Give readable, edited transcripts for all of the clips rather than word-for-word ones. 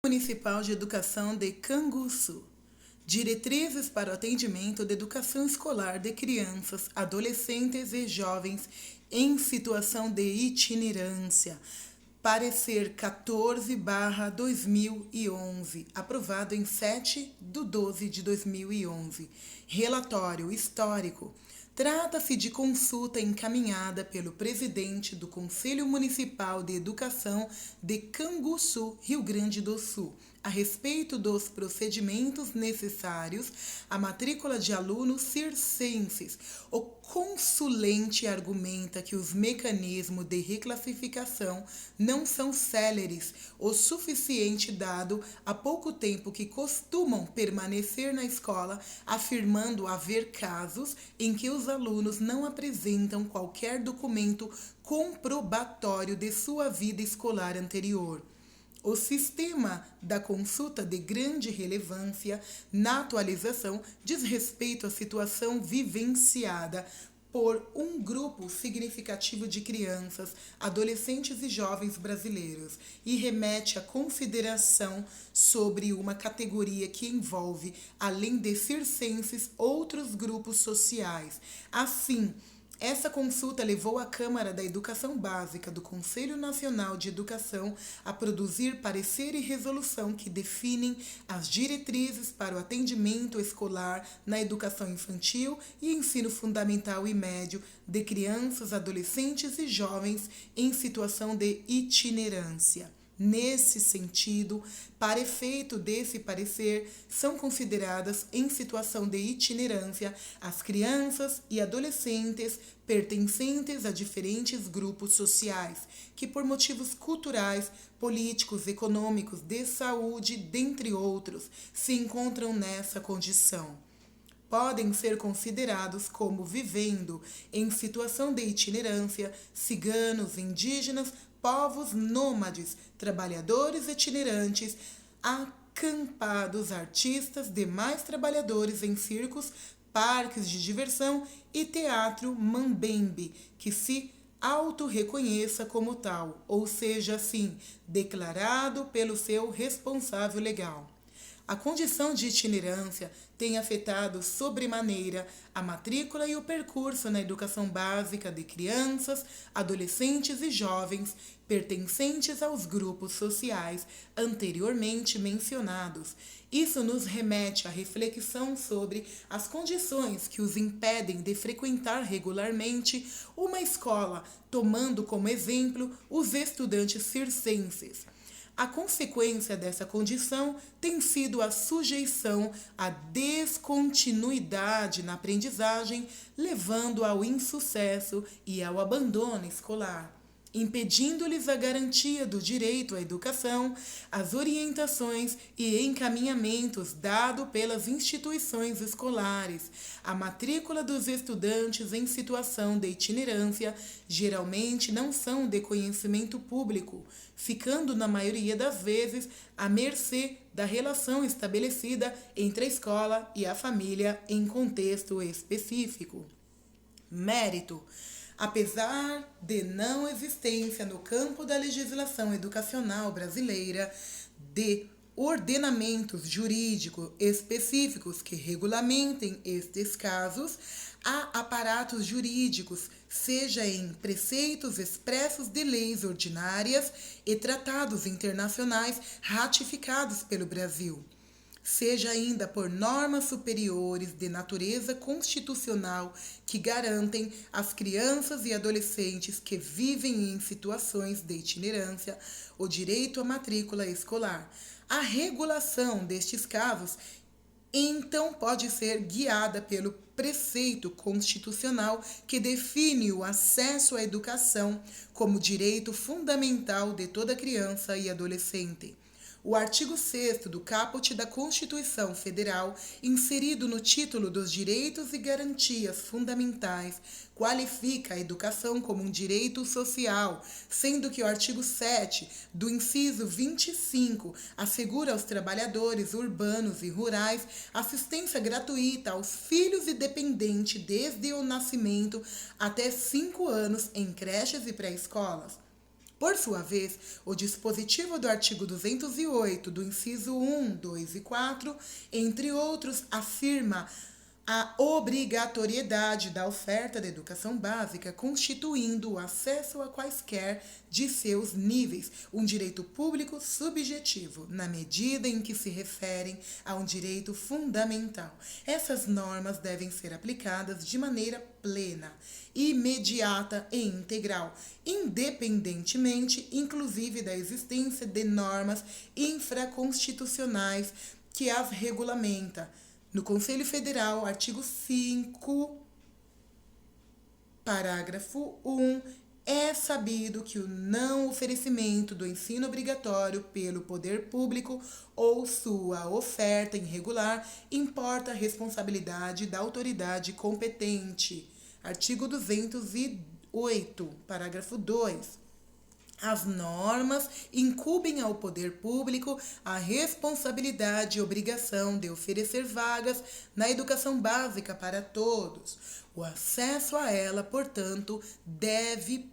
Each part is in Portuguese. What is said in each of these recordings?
Municipal de Educação de Canguçu. Diretrizes para o atendimento de educação escolar de crianças, adolescentes e jovens em situação de itinerância. Parecer 14/2011, aprovado em 7/12/2011. Relatório histórico. Trata-se de consulta encaminhada pelo presidente do Conselho Municipal de Educação de Canguçu, Rio Grande do Sul, a respeito dos procedimentos necessários à matrícula de alunos circenses. O consulente argumenta que os mecanismos de reclassificação não são céleres o suficiente dado há pouco tempo que costumam permanecer na escola, afirmando haver casos em que os alunos não apresentam qualquer documento comprobatório de sua vida escolar anterior. O sistema da consulta de grande relevância na atualização diz respeito à situação vivenciada por um grupo significativo de crianças, adolescentes e jovens brasileiros e remete à consideração sobre uma categoria que envolve, além de circenses, outros grupos sociais. Assim, essa consulta levou a Câmara da Educação Básica do Conselho Nacional de Educação a produzir parecer e resolução que definem as diretrizes para o atendimento escolar na educação infantil e ensino fundamental e médio de crianças, adolescentes e jovens em situação de itinerância. Nesse sentido, para efeito desse parecer, são consideradas em situação de itinerância as crianças e adolescentes pertencentes a diferentes grupos sociais, que por motivos culturais, políticos, econômicos, de saúde, dentre outros, se encontram nessa condição. Podem ser considerados como vivendo em situação de itinerância ciganos, indígenas, povos nômades, trabalhadores itinerantes, acampados, artistas, demais trabalhadores em circos, parques de diversão e teatro mambembe, que se auto-reconheça como tal, ou seja, assim, declarado pelo seu responsável legal. A condição de itinerância tem afetado sobremaneira a matrícula e o percurso na educação básica de crianças, adolescentes e jovens pertencentes aos grupos sociais anteriormente mencionados. Isso nos remete à reflexão sobre as condições que os impedem de frequentar regularmente uma escola, tomando como exemplo os estudantes circenses. A consequência dessa condição tem sido a sujeição à descontinuidade na aprendizagem, levando ao insucesso e ao abandono escolar, impedindo-lhes a garantia do direito à educação, as orientações e encaminhamentos dados pelas instituições escolares. A matrícula dos estudantes em situação de itinerância geralmente não são de conhecimento público, ficando na maioria das vezes à mercê da relação estabelecida entre a escola e a família em contexto específico. Mérito. Apesar de não existência no campo da legislação educacional brasileira de ordenamentos jurídicos específicos que regulamentem estes casos, há aparatos jurídicos, seja em preceitos expressos de leis ordinárias e tratados internacionais ratificados pelo Brasil, seja ainda por normas superiores de natureza constitucional que garantem às crianças e adolescentes que vivem em situações de itinerância o direito à matrícula escolar. A regulação destes casos então pode ser guiada pelo preceito constitucional que define o acesso à educação como direito fundamental de toda criança e adolescente. O artigo 6º do caput da Constituição Federal, inserido no título dos Direitos e Garantias Fundamentais, qualifica a educação como um direito social, sendo que o artigo 7 do inciso 25 assegura aos trabalhadores urbanos e rurais assistência gratuita aos filhos e dependentes desde o nascimento até 5 anos em creches e pré-escolas. Por sua vez, o dispositivo do artigo 208 do inciso 1, 2 e 4, entre outros, afirma a obrigatoriedade da oferta da educação básica, constituindo o acesso a quaisquer de seus níveis um direito público subjetivo, na medida em que se referem a um direito fundamental. Essas normas devem ser aplicadas de maneira plena, imediata e integral, independentemente, inclusive, da existência de normas infraconstitucionais que as regulamenta. No Conselho Federal, artigo 5, parágrafo 1, é sabido que o não oferecimento do ensino obrigatório pelo poder público ou sua oferta irregular importa a responsabilidade da autoridade competente. Artigo 208, parágrafo 2. As normas incumbem ao poder público a responsabilidade e obrigação de oferecer vagas na educação básica para todos. O acesso a ela, portanto,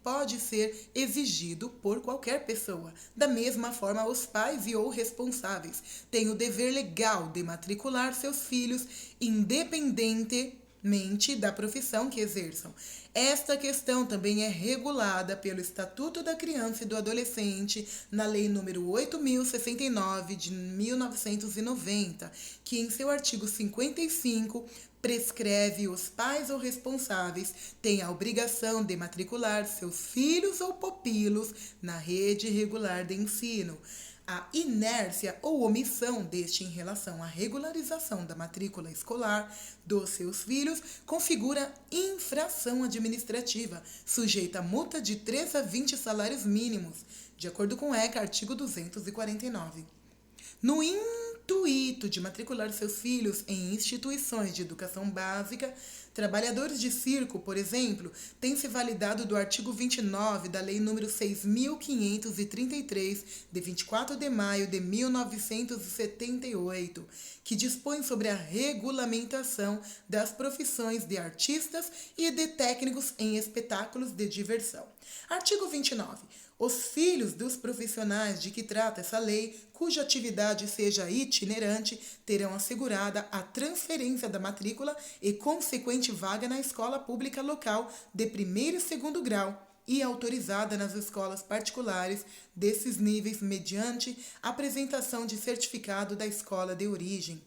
pode ser exigido por qualquer pessoa. Da mesma forma, os pais e ou responsáveis têm o dever legal de matricular seus filhos, independentemente da profissão que exerçam. Esta questão também é regulada pelo Estatuto da Criança e do Adolescente, na Lei nº 8.069, de 1990, que em seu artigo 55 prescreve os pais ou responsáveis têm a obrigação de matricular seus filhos ou pupilos na rede regular de ensino. A inércia ou omissão deste em relação à regularização da matrícula escolar dos seus filhos configura infração administrativa, sujeita a multa de 3 a 20 salários mínimos, de acordo com o ECA, artigo 249. No intuito de matricular seus filhos em instituições de educação básica, trabalhadores de circo, por exemplo, têm se validado do artigo 29 da Lei nº 6.533, de 24 de maio de 1978, que dispõe sobre a regulamentação das profissões de artistas e de técnicos em espetáculos de diversão. Artigo 29. Os filhos dos profissionais de que trata essa lei, cuja atividade seja itinerante, terão assegurada a transferência da matrícula e consequente vaga na escola pública local de primeiro e segundo grau e autorizada nas escolas particulares desses níveis mediante apresentação de certificado da escola de origem.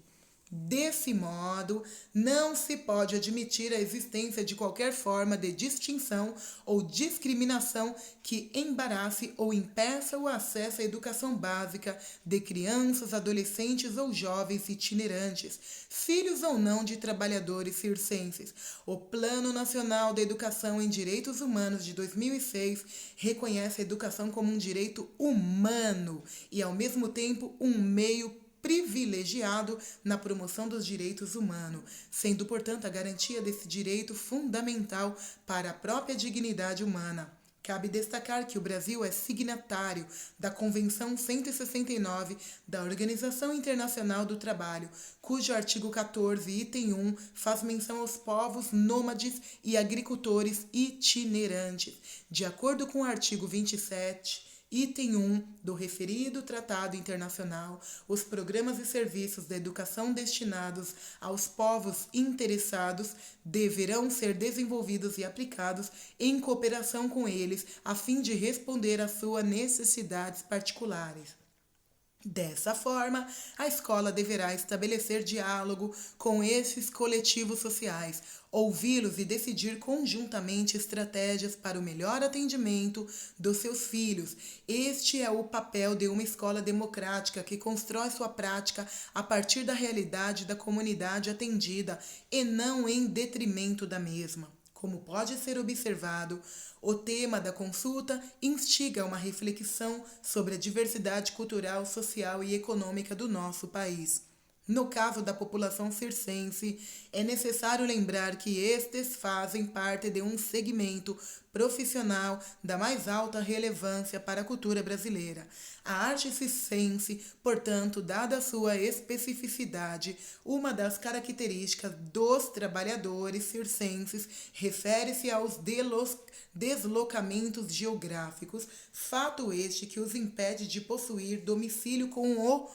Desse modo, não se pode admitir a existência de qualquer forma de distinção ou discriminação que embarace ou impeça o acesso à educação básica de crianças, adolescentes ou jovens itinerantes, filhos ou não de trabalhadores circenses. O Plano Nacional de Educação em Direitos Humanos de 2006 reconhece a educação como um direito humano e, ao mesmo tempo, um meio privilegiado na promoção dos direitos humanos, sendo, portanto, a garantia desse direito fundamental para a própria dignidade humana. Cabe destacar que o Brasil é signatário da Convenção 169 da Organização Internacional do Trabalho, cujo artigo 14, item 1, faz menção aos povos nômades e agricultores itinerantes. De acordo com o artigo 27, item 1 do referido Tratado Internacional, os programas e serviços de educação destinados aos povos interessados deverão ser desenvolvidos e aplicados em cooperação com eles, a fim de responder às suas necessidades particulares. Dessa forma, a escola deverá estabelecer diálogo com esses coletivos sociais, ouvi-los e decidir conjuntamente estratégias para o melhor atendimento dos seus filhos. Este é o papel de uma escola democrática que constrói sua prática a partir da realidade da comunidade atendida e não em detrimento da mesma. Como pode ser observado, o tema da consulta instiga uma reflexão sobre a diversidade cultural, social e econômica do nosso país. No caso da população circense, é necessário lembrar que estes fazem parte de um segmento profissional da mais alta relevância para a cultura brasileira. A arte circense, portanto, dada a sua especificidade, uma das características dos trabalhadores circenses refere-se aos deslocamentos geográficos, fato este que os impede de possuir domicílio com o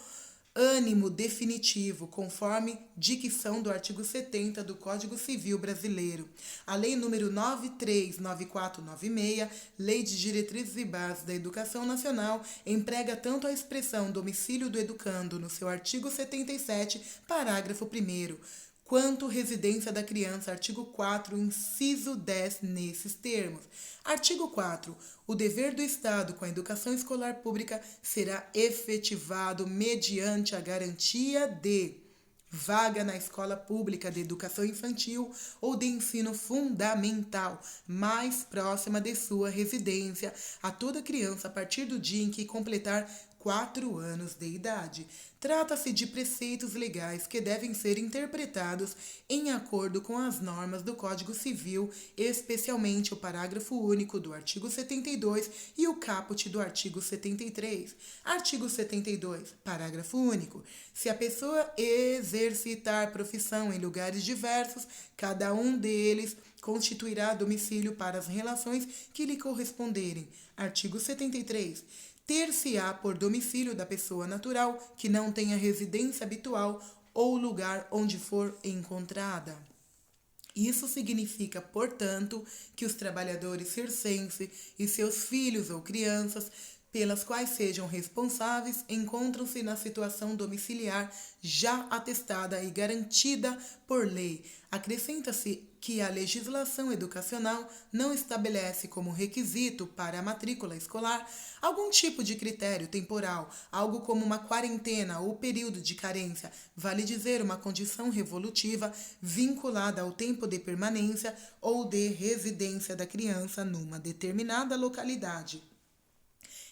ânimo definitivo, conforme dicção do artigo 70 do Código Civil Brasileiro. A Lei nº 939496, Lei de Diretrizes e Bases da Educação Nacional, emprega tanto a expressão domicílio do educando no seu artigo 77, parágrafo 1º, quanto residência da criança, artigo 4, inciso 10, nesses termos. Artigo 4. O dever do Estado com a educação escolar pública será efetivado mediante a garantia de vaga na escola pública de educação infantil ou de ensino fundamental mais próxima de sua residência a toda criança a partir do dia em que completar 4 anos de idade. Trata-se de preceitos legais que devem ser interpretados em acordo com as normas do Código Civil, especialmente o parágrafo único do artigo 72 e o caput do artigo 73. Artigo 72, parágrafo único. Se a pessoa exercitar profissão em lugares diversos, cada um deles constituirá domicílio para as relações que lhe corresponderem. Artigo 73. Ter-se-á por domicílio da pessoa natural que não tenha residência habitual ou lugar onde for encontrada. Isso significa, portanto, que os trabalhadores circenses e seus filhos ou crianças pelas quais sejam responsáveis encontram-se na situação domiciliar já atestada e garantida por lei. Acrescenta-se que a legislação educacional não estabelece como requisito para a matrícula escolar algum tipo de critério temporal, algo como uma quarentena ou período de carência, vale dizer, uma condição revolutiva vinculada ao tempo de permanência ou de residência da criança numa determinada localidade.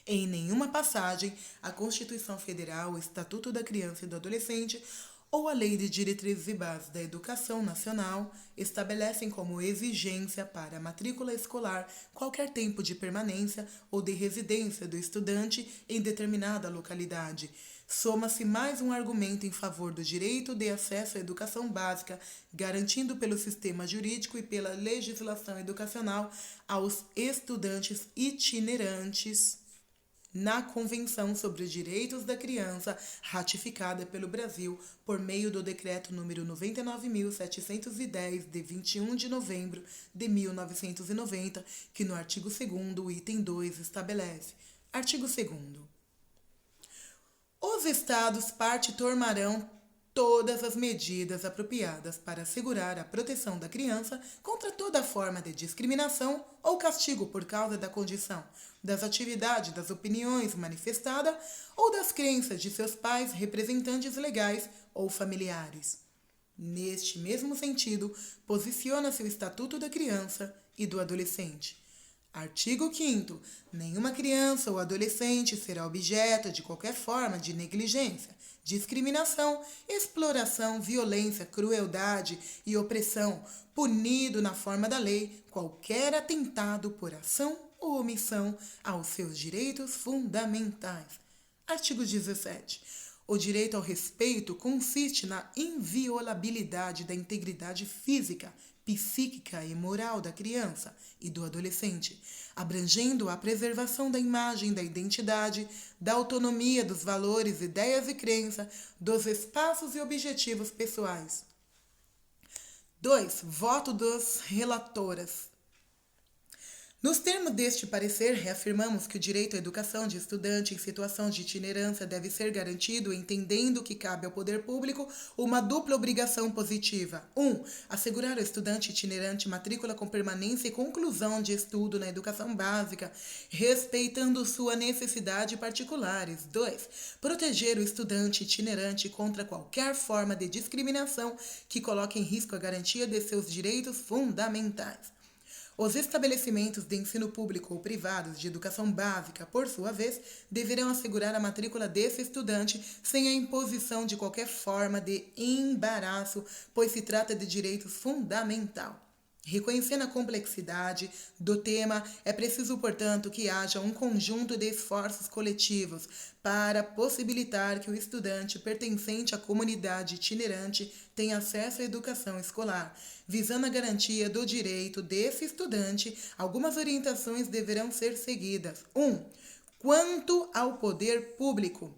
Em nenhuma passagem, a Constituição Federal, o Estatuto da Criança e do Adolescente ou a Lei de Diretrizes e Bases da Educação Nacional estabelecem como exigência para a matrícula escolar qualquer tempo de permanência ou de residência do estudante em determinada localidade. Soma-se mais um argumento em favor do direito de acesso à educação básica, garantindo pelo sistema jurídico e pela legislação educacional aos estudantes itinerantes na Convenção sobre os Direitos da Criança, ratificada pelo Brasil por meio do Decreto número 99.710, de 21 de novembro de 1990, que no artigo 2º, item 2, estabelece. Artigo 2º. Os Estados parte tomarão todas as medidas apropriadas para assegurar a proteção da criança contra toda forma de discriminação ou castigo por causa da condição, das atividades, das opiniões manifestadas ou das crenças de seus pais, representantes legais ou familiares. Neste mesmo sentido, posiciona-se o Estatuto da Criança e do Adolescente. Artigo 5º. Nenhuma criança ou adolescente será objeto de qualquer forma de negligência, discriminação, exploração, violência, crueldade e opressão, punido na forma da lei qualquer atentado por ação ou omissão aos seus direitos fundamentais. Artigo 17. O direito ao respeito consiste na inviolabilidade da integridade física, psíquica e moral da criança e do adolescente, abrangendo a preservação da imagem, da identidade, da autonomia, dos valores, ideias e crenças, dos espaços e objetivos pessoais. 2. Voto dos relatoras. Nos termos deste parecer, reafirmamos que o direito à educação de estudante em situação de itinerância deve ser garantido, entendendo que cabe ao poder público uma dupla obrigação positiva. 1. Assegurar ao estudante itinerante matrícula com permanência e conclusão de estudo na educação básica, respeitando sua necessidade particulares. 2. Proteger o estudante itinerante contra qualquer forma de discriminação que coloque em risco a garantia de seus direitos fundamentais. Os estabelecimentos de ensino público ou privados de educação básica, por sua vez, deverão assegurar a matrícula desse estudante sem a imposição de qualquer forma de embaraço, pois se trata de direito fundamental. Reconhecendo a complexidade do tema, é preciso, portanto, que haja um conjunto de esforços coletivos para possibilitar que o estudante pertencente à comunidade itinerante tenha acesso à educação escolar. Visando a garantia do direito desse estudante, algumas orientações deverão ser seguidas. 1. Quanto ao poder público.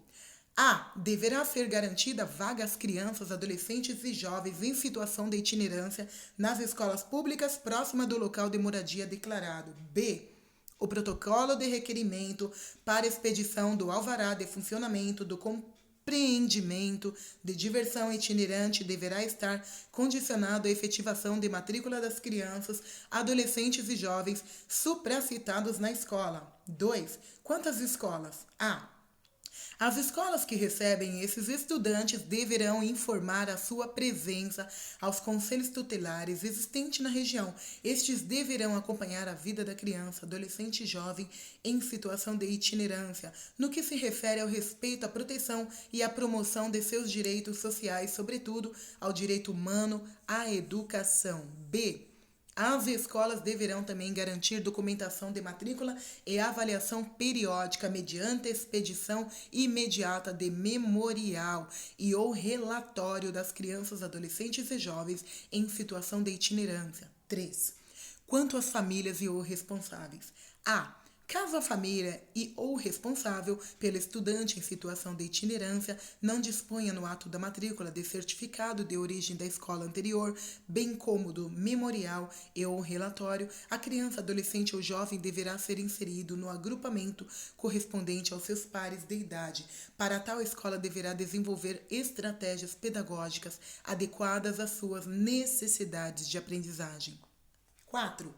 A. Deverá ser garantida vaga às crianças, adolescentes e jovens em situação de itinerância nas escolas públicas próximas do local de moradia declarado. B. O protocolo de requerimento para expedição do alvará de funcionamento do compreendimento de diversão itinerante deverá estar condicionado à efetivação de matrícula das crianças, adolescentes e jovens supracitados na escola. 2. Quantas escolas? A. As escolas que recebem esses estudantes deverão informar a sua presença aos conselhos tutelares existentes na região. Estes deverão acompanhar a vida da criança, adolescente e jovem em situação de itinerância, no que se refere ao respeito à proteção e à promoção de seus direitos sociais, sobretudo ao direito humano à educação. B. As escolas deverão também garantir documentação de matrícula e avaliação periódica mediante expedição imediata de memorial e ou relatório das crianças, adolescentes e jovens em situação de itinerância. 3. Quanto às famílias e ou responsáveis. A. Caso a família e ou responsável pelo estudante em situação de itinerância não disponha no ato da matrícula de certificado de origem da escola anterior, bem como do memorial e ou relatório, a criança, adolescente ou jovem deverá ser inserido no agrupamento correspondente aos seus pares de idade. Para tal, a escola deverá desenvolver estratégias pedagógicas adequadas às suas necessidades de aprendizagem. 4.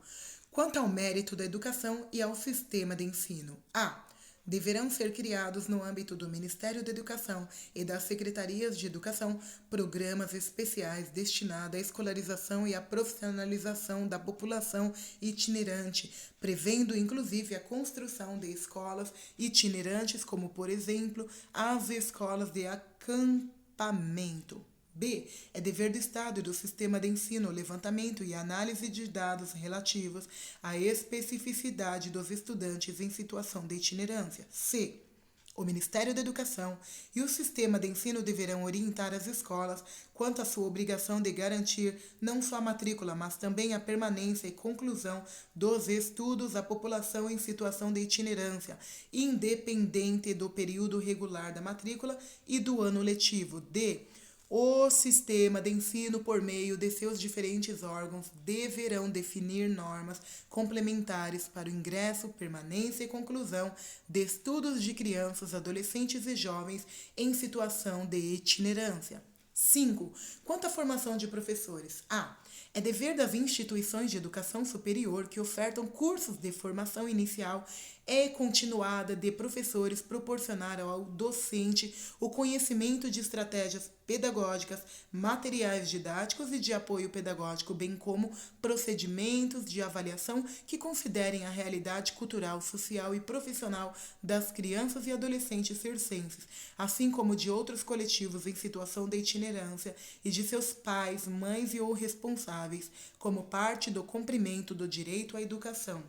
Quanto ao mérito da educação e ao sistema de ensino. A. Deverão ser criados no âmbito do Ministério da Educação e das Secretarias de Educação programas especiais destinados à escolarização e à profissionalização da população itinerante, prevendo inclusive a construção de escolas itinerantes, como, por exemplo, as escolas de acampamento. B. É dever do Estado e do sistema de ensino o levantamento e análise de dados relativos à especificidade dos estudantes em situação de itinerância. C. O Ministério da Educação e o sistema de ensino deverão orientar as escolas quanto à sua obrigação de garantir não só a matrícula, mas também a permanência e conclusão dos estudos à população em situação de itinerância, independente do período regular da matrícula e do ano letivo. D. O sistema de ensino, por meio de seus diferentes órgãos, deverão definir normas complementares para o ingresso, permanência e conclusão de estudos de crianças, adolescentes e jovens em situação de itinerância. 5. Quanto à formação de professores. A. É dever das instituições de educação superior que ofertam cursos de formação inicial e continuada de professores proporcionar ao docente o conhecimento de estratégias pedagógicas, materiais didáticos e de apoio pedagógico, bem como procedimentos de avaliação que considerem a realidade cultural, social e profissional das crianças e adolescentes circenses, assim como de outros coletivos em situação de itinerância e de seus pais, mães e ou responsáveis, como parte do cumprimento do direito à educação.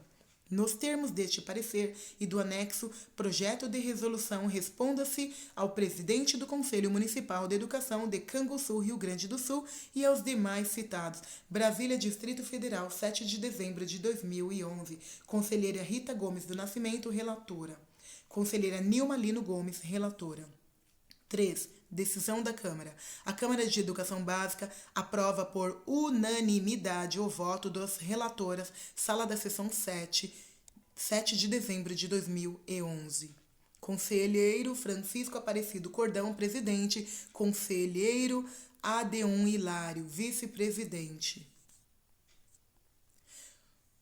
Nos termos deste parecer e do anexo projeto de resolução, responda-se ao presidente do Conselho Municipal de Educação de Canguçu, Rio Grande do Sul, e aos demais citados. Brasília, Distrito Federal, 7 de dezembro de 2011. Conselheira Rita Gomes do Nascimento, relatora. Conselheira Nilma Lino Gomes, relatora. 3. Decisão da Câmara. A Câmara de Educação Básica aprova por unanimidade o voto das relatoras, sala da sessão 7 de dezembro de 2011. Conselheiro Francisco Aparecido Cordão, presidente. Conselheiro Adeum Hilário, vice-presidente.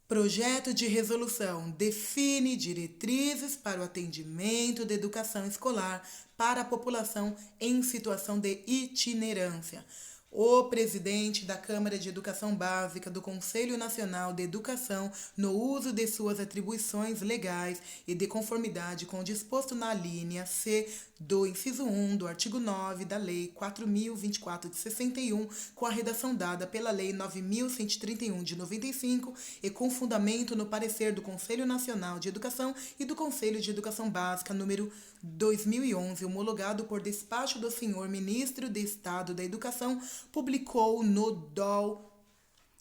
Projeto de resolução define diretrizes para o atendimento da educação escolar para a população em situação de itinerância. O presidente da Câmara de Educação Básica do Conselho Nacional de Educação, no uso de suas atribuições legais e de conformidade com o disposto na linha C do inciso 1 do artigo 9 da Lei 4.024 de 61, com a redação dada pela Lei 9.131 de 95 e com fundamento no parecer do Conselho Nacional de Educação e do Conselho de Educação Básica número 2011, homologado por despacho do senhor Ministro de Estado da Educação, publicou no DOL,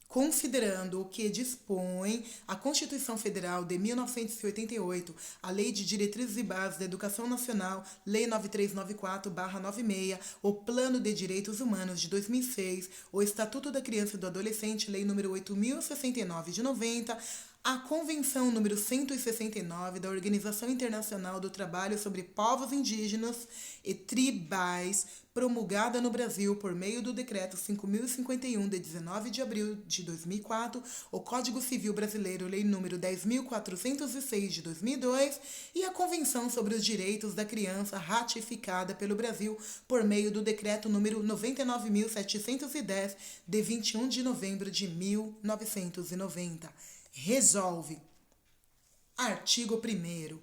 considerando o que dispõe a Constituição Federal de 1988, a Lei de Diretrizes e Bases da Educação Nacional, Lei 9394/96, o Plano de Direitos Humanos de 2006, o Estatuto da Criança e do Adolescente, Lei nº 8.069 de 90, a Convenção número 169 da Organização Internacional do Trabalho sobre Povos Indígenas e Tribais, promulgada no Brasil por meio do Decreto 5.051, de 19 de abril de 2004, o Código Civil Brasileiro, Lei nº 10.406 de 2002, e a Convenção sobre os Direitos da Criança, ratificada pelo Brasil por meio do Decreto nº 99.710, de 21 de novembro de 1990. Resolve. Artigo 1º.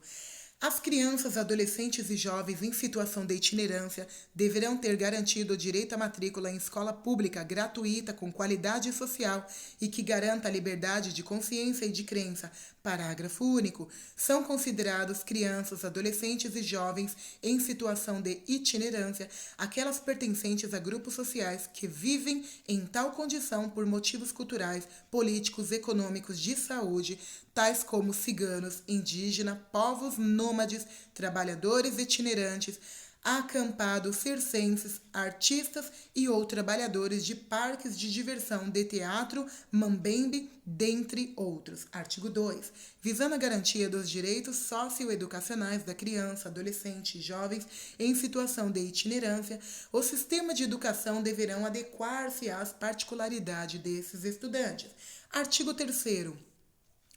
As crianças, adolescentes e jovens em situação de itinerância deverão ter garantido o direito à matrícula em escola pública gratuita com qualidade social e que garanta a liberdade de consciência e de crença. Parágrafo único. São considerados crianças, adolescentes e jovens em situação de itinerância aquelas pertencentes a grupos sociais que vivem em tal condição por motivos culturais, políticos, econômicos, de saúde, tais como ciganos, indígenas, povos nômades, trabalhadores itinerantes, acampados, circenses, artistas e ou trabalhadores de parques de diversão, de teatro, mambembe, dentre outros. Artigo 2. Visando a garantia dos direitos socioeducacionais da criança, adolescente e jovens em situação de itinerância, o sistema de educação deverão adequar-se às particularidades desses estudantes. Artigo 3º.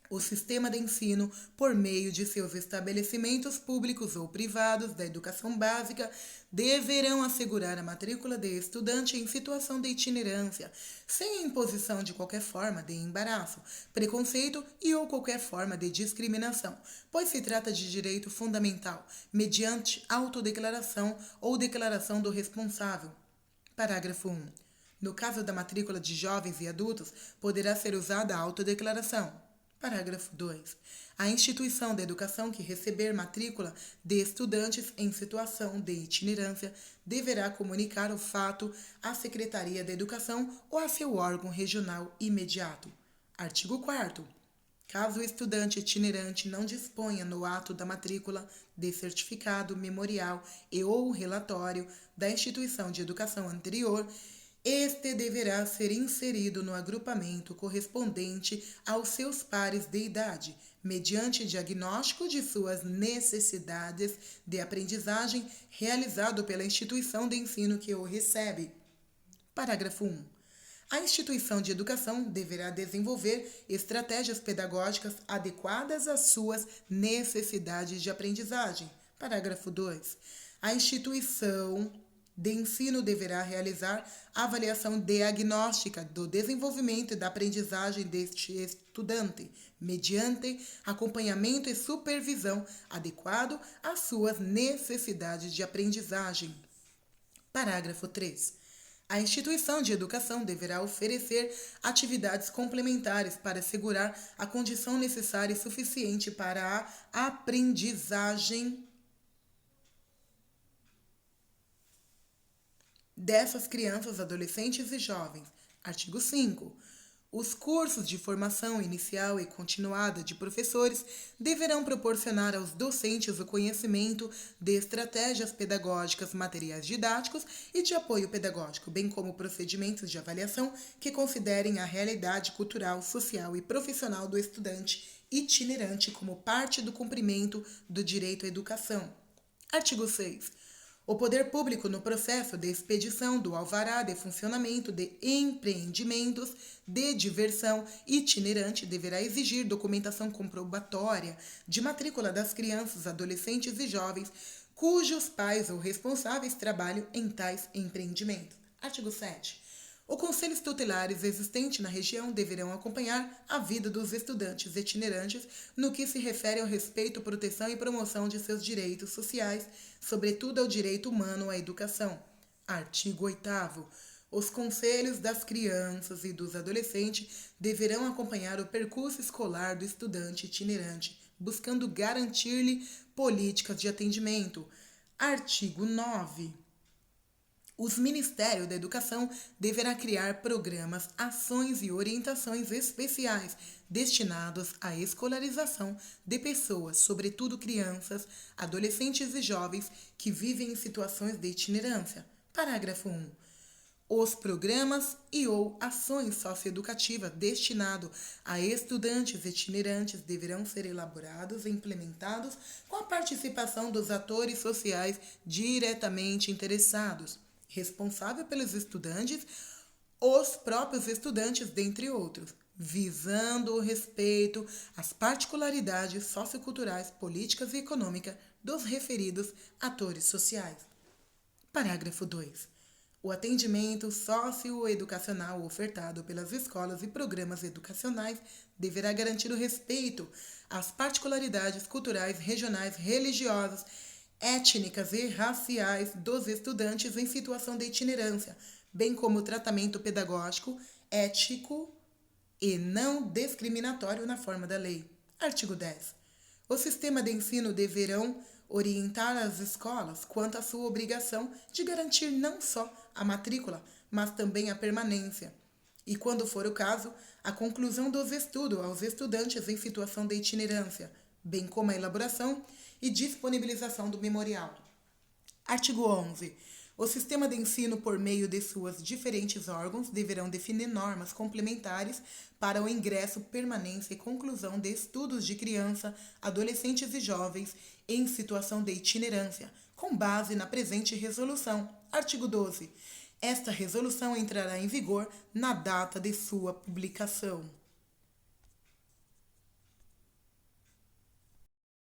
O sistema de ensino, por meio de seus estabelecimentos públicos ou privados da educação básica, deverão assegurar a matrícula de estudante em situação de itinerância, sem imposição de qualquer forma de embaraço, preconceito e ou qualquer forma de discriminação, pois se trata de direito fundamental, mediante autodeclaração ou declaração do responsável. Parágrafo 1. No caso da matrícula de jovens e adultos, poderá ser usada a autodeclaração. Parágrafo 2. A instituição da educação que receber matrícula de estudantes em situação de itinerância deverá comunicar o fato à Secretaria da Educação ou a seu órgão regional imediato. Artigo 4º. Caso o estudante itinerante não disponha no ato da matrícula de certificado, memorial e ou relatório da instituição de educação anterior, este deverá ser inserido no agrupamento correspondente aos seus pares de idade, mediante diagnóstico de suas necessidades de aprendizagem realizado pela instituição de ensino que o recebe. Parágrafo 1. A instituição de educação deverá desenvolver estratégias pedagógicas adequadas às suas necessidades de aprendizagem. Parágrafo 2. A instituição de ensino deverá realizar avaliação diagnóstica do desenvolvimento e da aprendizagem deste estudante, mediante acompanhamento e supervisão adequado às suas necessidades de aprendizagem. Parágrafo 3. A instituição de educação deverá oferecer atividades complementares para assegurar a condição necessária e suficiente para a aprendizagem dessas crianças, adolescentes e jovens. Artigo 5. Os cursos de formação inicial e continuada de professores deverão proporcionar aos docentes o conhecimento de estratégias pedagógicas, materiais didáticos e de apoio pedagógico, bem como procedimentos de avaliação que considerem a realidade cultural, social e profissional do estudante itinerante como parte do cumprimento do direito à educação. Artigo 6. O poder público, no processo de expedição do alvará de funcionamento de empreendimentos de diversão itinerante, deverá exigir documentação comprobatória de matrícula das crianças, adolescentes e jovens cujos pais ou responsáveis trabalham em tais empreendimentos. Artigo 7. Os conselhos tutelares existentes na região deverão acompanhar a vida dos estudantes itinerantes no que se refere ao respeito, proteção e promoção de seus direitos sociais, sobretudo ao direito humano à educação. Artigo 8º. Os conselhos das crianças e dos adolescentes deverão acompanhar o percurso escolar do estudante itinerante, buscando garantir-lhe políticas de atendimento. Artigo 9. Os Ministérios da Educação deverá criar programas, ações e orientações especiais destinados à escolarização de pessoas, sobretudo crianças, adolescentes e jovens que vivem em situações de itinerância. Parágrafo 1. Os programas e/ou ações socioeducativas destinados a estudantes itinerantes deverão ser elaborados e implementados com a participação dos atores sociais diretamente interessados, responsável pelos estudantes, os próprios estudantes, dentre outros, visando o respeito às particularidades socioculturais, políticas e econômicas dos referidos atores sociais. Parágrafo 2. O atendimento socioeducacional ofertado pelas escolas e programas educacionais deverá garantir o respeito às particularidades culturais, regionais, religiosas, étnicas e raciais dos estudantes em situação de itinerância, bem como o tratamento pedagógico, ético e não discriminatório na forma da lei. Artigo 10. O sistema de ensino deverão orientar as escolas quanto à sua obrigação de garantir não só a matrícula, mas também a permanência, e, quando for o caso, a conclusão dos estudos aos estudantes em situação de itinerância, bem como a elaboração e disponibilização do memorial. Artigo 11. O sistema de ensino, por meio de suas diferentes órgãos, deverão definir normas complementares para o ingresso, permanência e conclusão de estudos de criança, adolescentes e jovens em situação de itinerância, com base na presente resolução. Artigo 12. Esta resolução entrará em vigor na data de sua publicação.